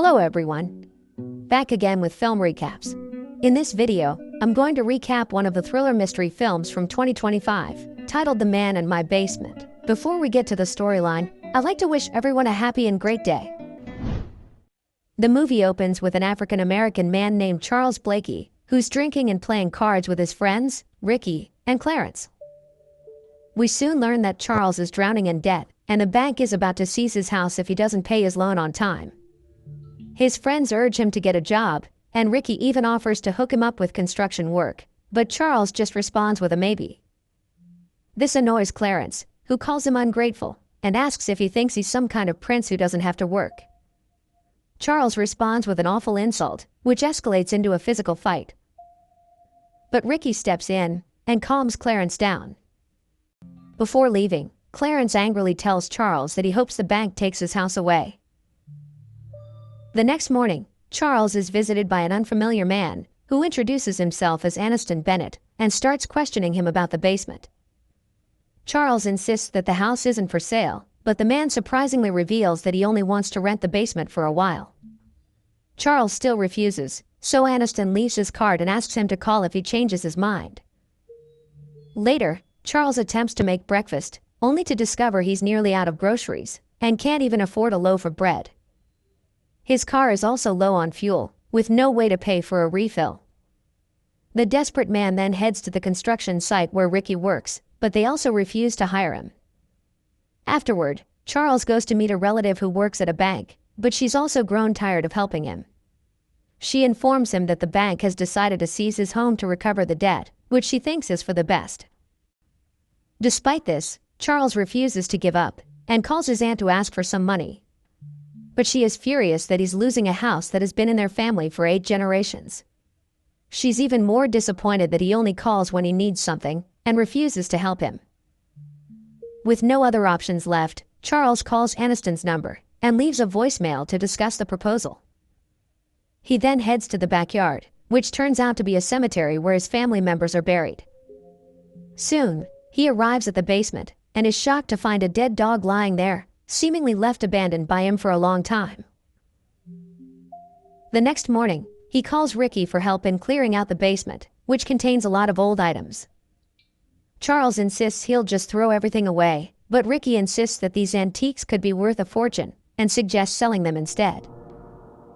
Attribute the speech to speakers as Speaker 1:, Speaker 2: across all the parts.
Speaker 1: Hello everyone. Back again with film recaps. In this video, I'm going to recap one of the thriller mystery films from 2025, titled The Man in My Basement. Before we get to the storyline, I'd like to wish everyone a happy and great day. The movie opens with an African-American man named Charles Blakey, who's drinking and playing cards with his friends, Ricky and Clarence. We soon learn that Charles is drowning in debt, and the bank is about to seize his house if he doesn't pay his loan on time. His friends urge him to get a job, and Ricky even offers to hook him up with construction work, but Charles just responds with a maybe. This annoys Clarence, who calls him ungrateful, and asks if he thinks he's some kind of prince who doesn't have to work. Charles responds with an awful insult, which escalates into a physical fight. But Ricky steps in and calms Clarence down. Before leaving, Clarence angrily tells Charles that he hopes the bank takes his house away. The next morning, Charles is visited by an unfamiliar man who introduces himself as Aniston Bennett and starts questioning him about the basement. Charles insists that the house isn't for sale, but the man surprisingly reveals that he only wants to rent the basement for a while. Charles still refuses, so Aniston leaves his card and asks him to call if he changes his mind. Later, Charles attempts to make breakfast, only to discover he's nearly out of groceries and can't even afford a loaf of bread. His car is also low on fuel, with no way to pay for a refill. The desperate man then heads to the construction site where Ricky works, but they also refuse to hire him. Afterward, Charles goes to meet a relative who works at a bank, but she's also grown tired of helping him. She informs him that the bank has decided to seize his home to recover the debt, which she thinks is for the best. Despite this, Charles refuses to give up and calls his aunt to ask for some money. But she is furious that he's losing a house that has been in their family for 8 generations. She's even more disappointed that he only calls when he needs something and refuses to help him. With no other options left, Charles calls Aniston's number and leaves a voicemail to discuss the proposal. He then heads to the backyard, which turns out to be a cemetery where his family members are buried. Soon, he arrives at the basement and is shocked to find a dead dog lying there, seemingly left abandoned by him for a long time. The next morning, he calls Ricky for help in clearing out the basement, which contains a lot of old items. Charles insists he'll just throw everything away, but Ricky insists that these antiques could be worth a fortune and suggests selling them instead.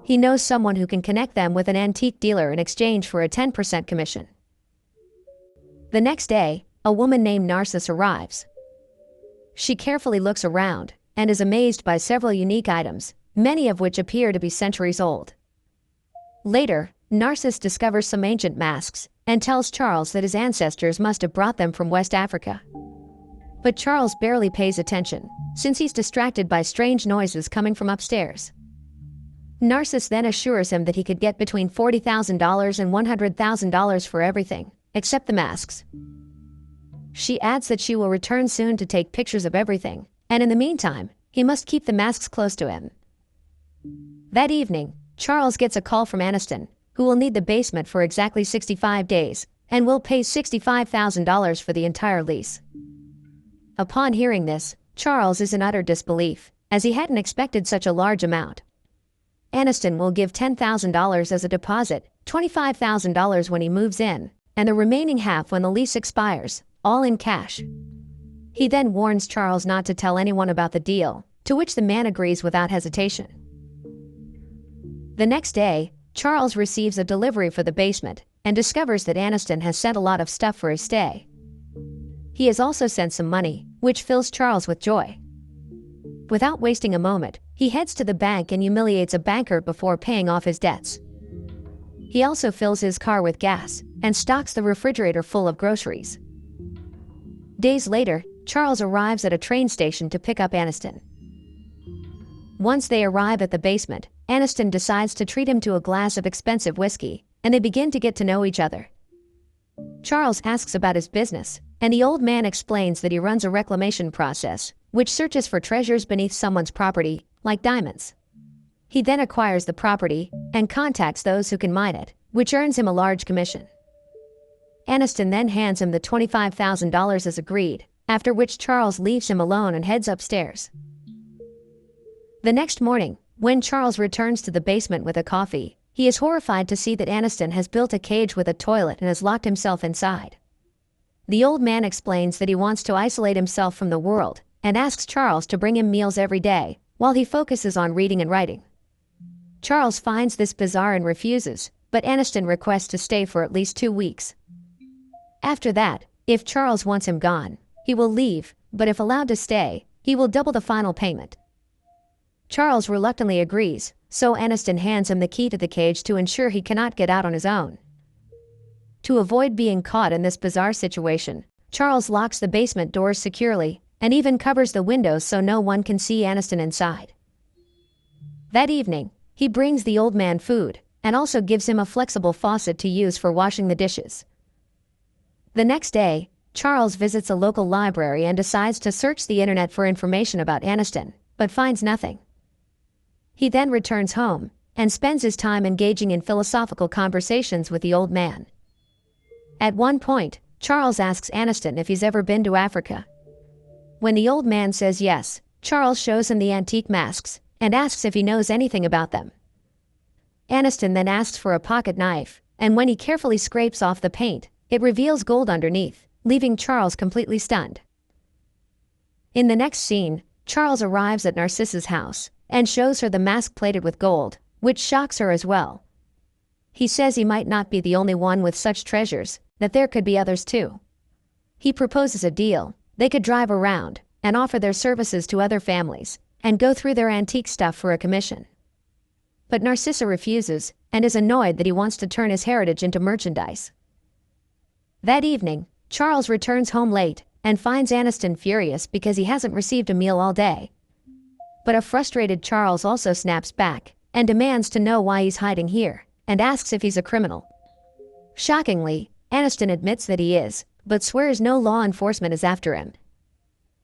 Speaker 1: He knows someone who can connect them with an antique dealer in exchange for a 10% commission. The next day, a woman named Narcissus arrives. She carefully looks around and is amazed by several unique items, many of which appear to be centuries old. Later, Narcissus discovers some ancient masks and tells Charles that his ancestors must have brought them from West Africa. But Charles barely pays attention, since he's distracted by strange noises coming from upstairs. Narcissus then assures him that he could get between $40,000 and $100,000 for everything, except the masks. She adds that she will return soon to take pictures of everything, and in the meantime, he must keep the masks close to him. That evening, Charles gets a call from Aniston, who will need the basement for exactly 65 days, and will pay $65,000 for the entire lease. Upon hearing this, Charles is in utter disbelief, as he hadn't expected such a large amount. Aniston will give $10,000 as a deposit, $25,000 when he moves in, and the remaining half when the lease expires, all in cash. He then warns Charles not to tell anyone about the deal, to which the man agrees without hesitation. The next day, Charles receives a delivery for the basement and discovers that Aniston has sent a lot of stuff for his stay. He has also sent some money, which fills Charles with joy. Without wasting a moment, he heads to the bank and humiliates a banker before paying off his debts. He also fills his car with gas and stocks the refrigerator full of groceries. Days later, Charles arrives at a train station to pick up Aniston. Once they arrive at the basement, Aniston decides to treat him to a glass of expensive whiskey, and they begin to get to know each other. Charles asks about his business, and the old man explains that he runs a reclamation process, which searches for treasures beneath someone's property, like diamonds. He then acquires the property and contacts those who can mine it, which earns him a large commission. Aniston then hands him the $25,000 as agreed, after which Charles leaves him alone and heads upstairs. The next morning, When Charles returns to the basement with a coffee, he is horrified to see that Aniston has built a cage with a toilet and has locked himself inside. The old man explains that he wants to isolate himself from the world and asks Charles to bring him meals every day while he focuses on reading and writing. Charles finds this bizarre and refuses, but Aniston requests to stay for at least 2 weeks. After that, if Charles wants him gone, he will leave, but if allowed to stay, he will double the final payment. Charles reluctantly agrees, so Aniston hands him the key to the cage to ensure he cannot get out on his own. To avoid being caught in this bizarre situation, Charles locks the basement doors securely and even covers the windows so no one can see Aniston inside. That evening, he brings the old man food and also gives him a flexible faucet to use for washing the dishes. The next day, Charles visits a local library and decides to search the internet for information about Aniston, but finds nothing. He then returns home and spends his time engaging in philosophical conversations with the old man. At one point, Charles asks Aniston if he's ever been to Africa. When the old man says yes, Charles shows him the antique masks and asks if he knows anything about them. Aniston then asks for a pocket knife, and when he carefully scrapes off the paint, it reveals gold underneath, leaving Charles completely stunned. In the next scene, Charles arrives at Narcissa's house and shows her the mask plated with gold, which shocks her as well. He says he might not be the only one with such treasures, that there could be others too. He proposes a deal. They could drive around and offer their services to other families and go through their antique stuff for a commission. But Narcissa refuses and is annoyed that he wants to turn his heritage into merchandise. That evening, Charles returns home late and finds Aniston furious because he hasn't received a meal all day. But a frustrated Charles also snaps back and demands to know why he's hiding here and asks if he's a criminal. Shockingly, Aniston admits that he is, but swears no law enforcement is after him.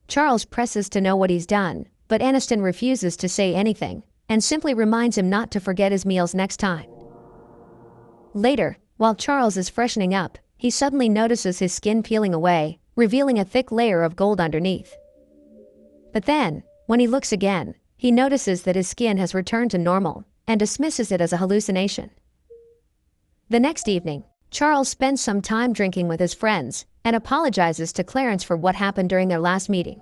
Speaker 1: Charles presses to know what he's done, but Aniston refuses to say anything and simply reminds him not to forget his meals next time. Later, while Charles is freshening up, he suddenly notices his skin peeling away, revealing a thick layer of gold underneath. But then, when he looks again, he notices that his skin has returned to normal and dismisses it as a hallucination. The next evening, Charles spends some time drinking with his friends and apologizes to Clarence for what happened during their last meeting.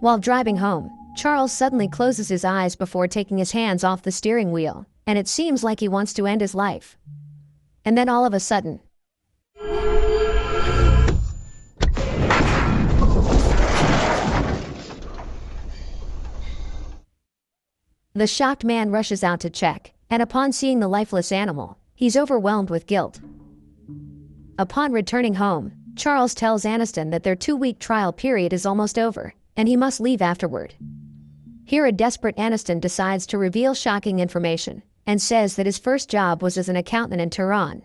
Speaker 1: While driving home, Charles suddenly closes his eyes before taking his hands off the steering wheel, and it seems like he wants to end his life. And then all of a sudden, the shocked man rushes out to check, and upon seeing the lifeless animal, he's overwhelmed with guilt. Upon returning home, Charles tells Aniston that their 2-week trial period is almost over, and he must leave afterward. Here a desperate Aniston decides to reveal shocking information, and says that his first job was as an accountant in Tehran.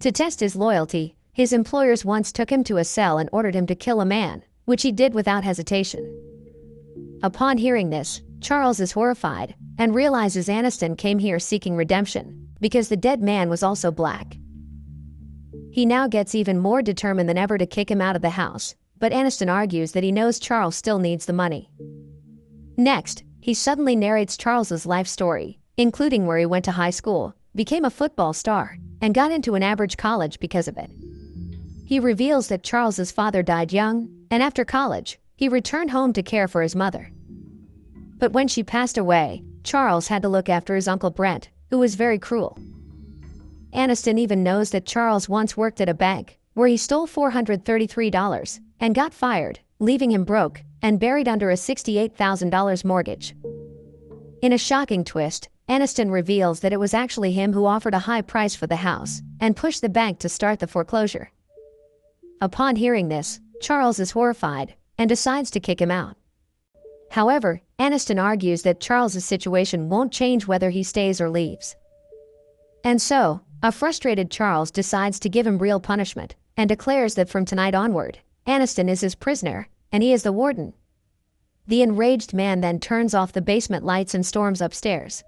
Speaker 1: To test his loyalty, his employers once took him to a cell and ordered him to kill a man, which he did without hesitation. Upon hearing this, Charles is horrified and realizes Aniston came here seeking redemption, because the dead man was also black. He now gets even more determined than ever to kick him out of the house, but Aniston argues that he knows Charles still needs the money. Next, he suddenly narrates Charles's life story, including where he went to high school, became a football star, and got into an average college because of it. He reveals that Charles's father died young, and after college, he returned home to care for his mother. But when she passed away, Charles had to look after his uncle Brent, who was very cruel. Aniston even knows that Charles once worked at a bank, where he stole $433 and got fired, leaving him broke and buried under a $68,000 mortgage. In a shocking twist, Aniston reveals that it was actually him who offered a high price for the house and pushed the bank to start the foreclosure. Upon hearing this, Charles is horrified and decides to kick him out. However, Aniston argues that Charles's situation won't change whether he stays or leaves. And so, a frustrated Charles decides to give him real punishment and declares that from tonight onward, Aniston is his prisoner and he is the warden. The enraged man then turns off the basement lights and storms upstairs.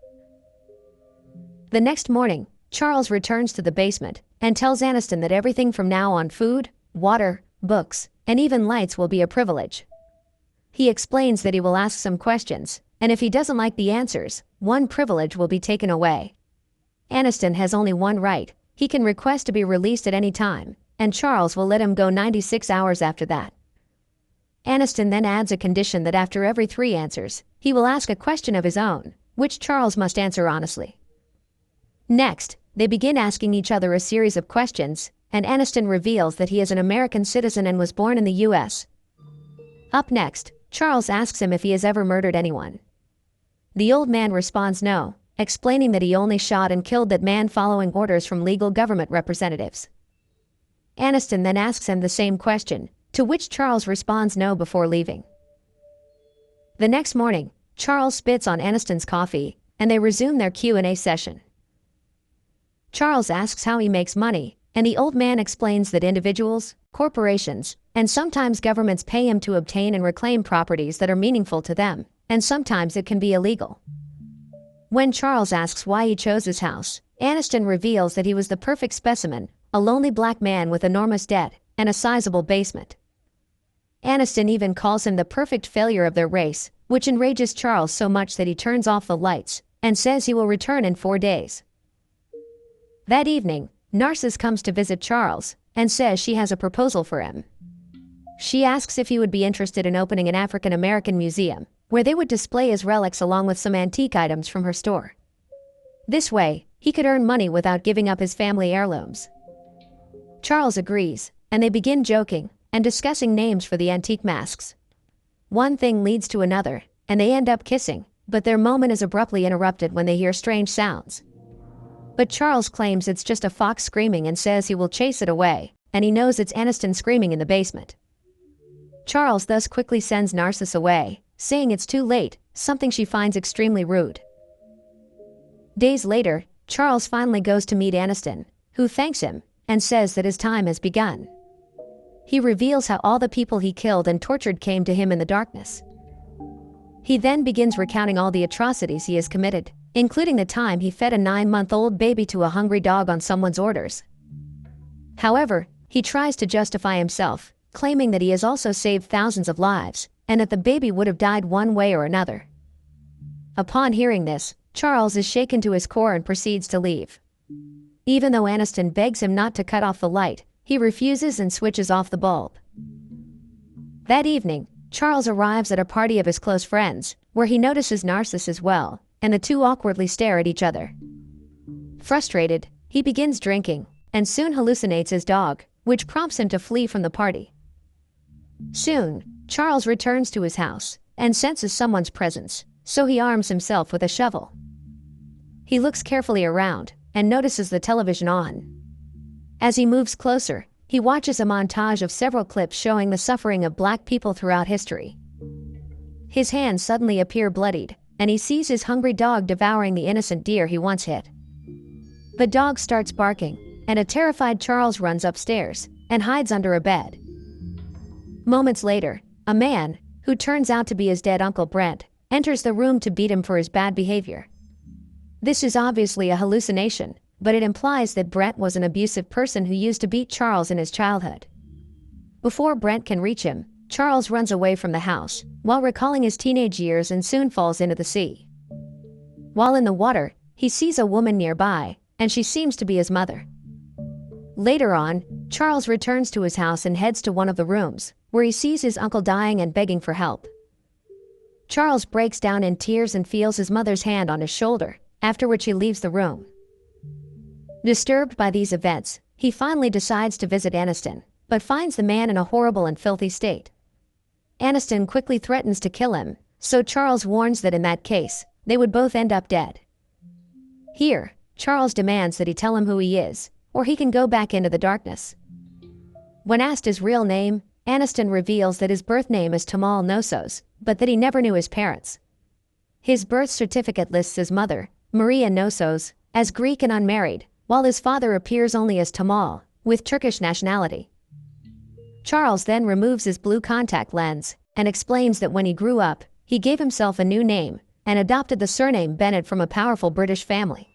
Speaker 1: The next morning, Charles returns to the basement and tells Aniston that everything from now on, food, water, books, and even lights, will be a privilege. He explains that he will ask some questions and if he doesn't like the answers, one privilege will be taken away. Aniston has only one right. He can request to be released at any time, and Charles will let him go 96 hours after that. Aniston then adds a condition that after every 3 answers, he will ask a question of his own, which Charles must answer honestly. Next, they begin asking each other a series of questions, and Aniston reveals that he is an American citizen and was born in the US. Up next, Charles asks him if he has ever murdered anyone. The old man responds no, explaining that he only shot and killed that man following orders from legal government representatives. Aniston then asks him the same question, to which Charles responds no before leaving. The next morning, Charles spits on Aniston's coffee, and they resume their Q&A session. Charles asks how he makes money, and the old man explains that individuals, corporations, and sometimes governments pay him to obtain and reclaim properties that are meaningful to them, and sometimes it can be illegal. When Charles asks why he chose his house, Aniston reveals that he was the perfect specimen, a lonely black man with enormous debt and a sizable basement. Aniston even calls him the perfect failure of their race, which enrages Charles so much that he turns off the lights and says he will return in 4 days. That evening, Narcissus comes to visit Charles and says she has a proposal for him. She asks if he would be interested in opening an African American museum, where they would display his relics along with some antique items from her store. This way, he could earn money without giving up his family heirlooms. Charles agrees, and they begin joking and discussing names for the antique masks. One thing leads to another, and they end up kissing, but their moment is abruptly interrupted when they hear strange sounds. But Charles claims it's just a fox screaming and says he will chase it away, and he knows it's Aniston screaming in the basement. Charles thus quickly sends Narcissus away, saying it's too late, something she finds extremely rude. Days later, Charles finally goes to meet Aniston, who thanks him and says that his time has begun. He reveals how all the people he killed and tortured came to him in the darkness. He then begins recounting all the atrocities he has committed, including the time he fed a 9-month-old baby to a hungry dog on someone's orders. However, he tries to justify himself, claiming that he has also saved thousands of lives, and that the baby would have died one way or another. Upon hearing this, Charles is shaken to his core and proceeds to leave. Even though Aniston begs him not to cut off the light, he refuses and switches off the bulb. That evening, Charles arrives at a party of his close friends, where he notices Narcissus as well, and the two awkwardly stare at each other. Frustrated, he begins drinking, and soon hallucinates his dog, which prompts him to flee from the party. Soon, Charles returns to his house, and senses someone's presence, so he arms himself with a shovel. He looks carefully around, and notices the television on. As he moves closer, he watches a montage of several clips showing the suffering of black people throughout history. His hands suddenly appear bloodied, and he sees his hungry dog devouring the innocent deer he once hit. The dog starts barking, and a terrified Charles runs upstairs and hides under a bed. Moments later, a man, who turns out to be his dead Uncle Brent, enters the room to beat him for his bad behavior. This is obviously a hallucination, but it implies that Brent was an abusive person who used to beat Charles in his childhood. Before Brent can reach him, Charles runs away from the house, while recalling his teenage years, and soon falls into the sea. While in the water, he sees a woman nearby, and she seems to be his mother. Later on, Charles returns to his house and heads to one of the rooms, where he sees his uncle dying and begging for help. Charles breaks down in tears and feels his mother's hand on his shoulder, after which he leaves the room. Disturbed by these events, he finally decides to visit Aniston, but finds the man in a horrible and filthy state. Aniston quickly threatens to kill him, so Charles warns that in that case, they would both end up dead. Here, Charles demands that he tell him who he is, or he can go back into the darkness. When asked his real name, Aniston reveals that his birth name is Tamal Nosos, but that he never knew his parents. His birth certificate lists his mother, Maria Nosos, as Greek and unmarried, while his father appears only as Tamal, with Turkish nationality. Charles then removes his blue contact lens and explains that when he grew up, he gave himself a new name and adopted the surname Bennett from a powerful British family.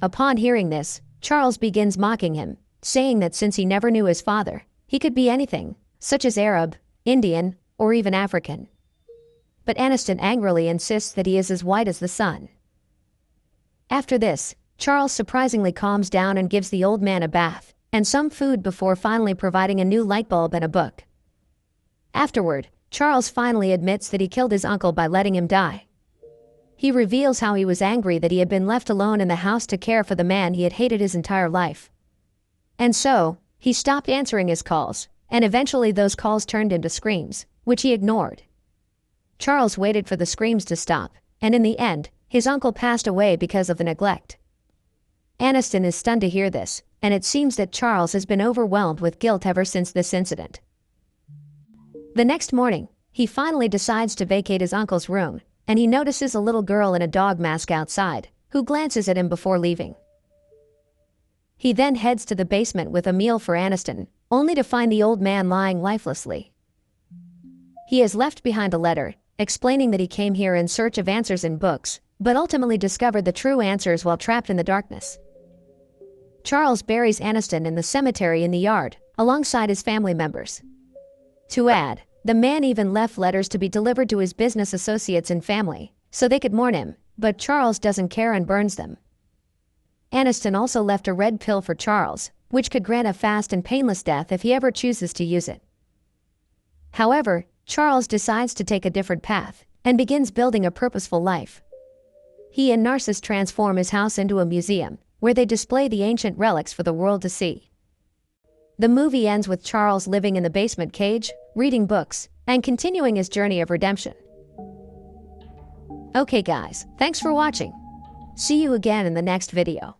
Speaker 1: Upon hearing this, Charles begins mocking him, saying that since he never knew his father, he could be anything, such as Arab, Indian, or even African. but Aniston angrily insists that he is as white as the sun. After this, Charles surprisingly calms down and gives the old man a bath and some food before finally providing a new light bulb and a book. Afterward, Charles finally admits that he killed his uncle by letting him die. He reveals how he was angry that he had been left alone in the house to care for the man he had hated his entire life. And so, he stopped answering his calls, and eventually those calls turned into screams, which he ignored. Charles waited for the screams to stop, and in the end, his uncle passed away because of the neglect. Aniston is stunned to hear this, and it seems that Charles has been overwhelmed with guilt ever since this incident. The next morning, he finally decides to vacate his uncle's room, and he notices a little girl in a dog mask outside, who glances at him before leaving. He then heads to the basement with a meal for Aniston, only to find the old man lying lifelessly. He has left behind a letter, explaining that he came here in search of answers in books, but ultimately discovered the true answers while trapped in the darkness. Charles buries Aniston in the cemetery in the yard, alongside his family members. To add, the man even left letters to be delivered to his business associates and family, so they could mourn him, but Charles doesn't care and burns them. Aniston also left a red pill for Charles, which could grant a fast and painless death if he ever chooses to use it. However, Charles decides to take a different path, and begins building a purposeful life. He and Narcissus transform his house into a museum, where they display the ancient relics for the world to see. The movie ends with Charles living in the basement cage, reading books, and continuing his journey of redemption. Okay guys, thanks for watching. See you again in the next video.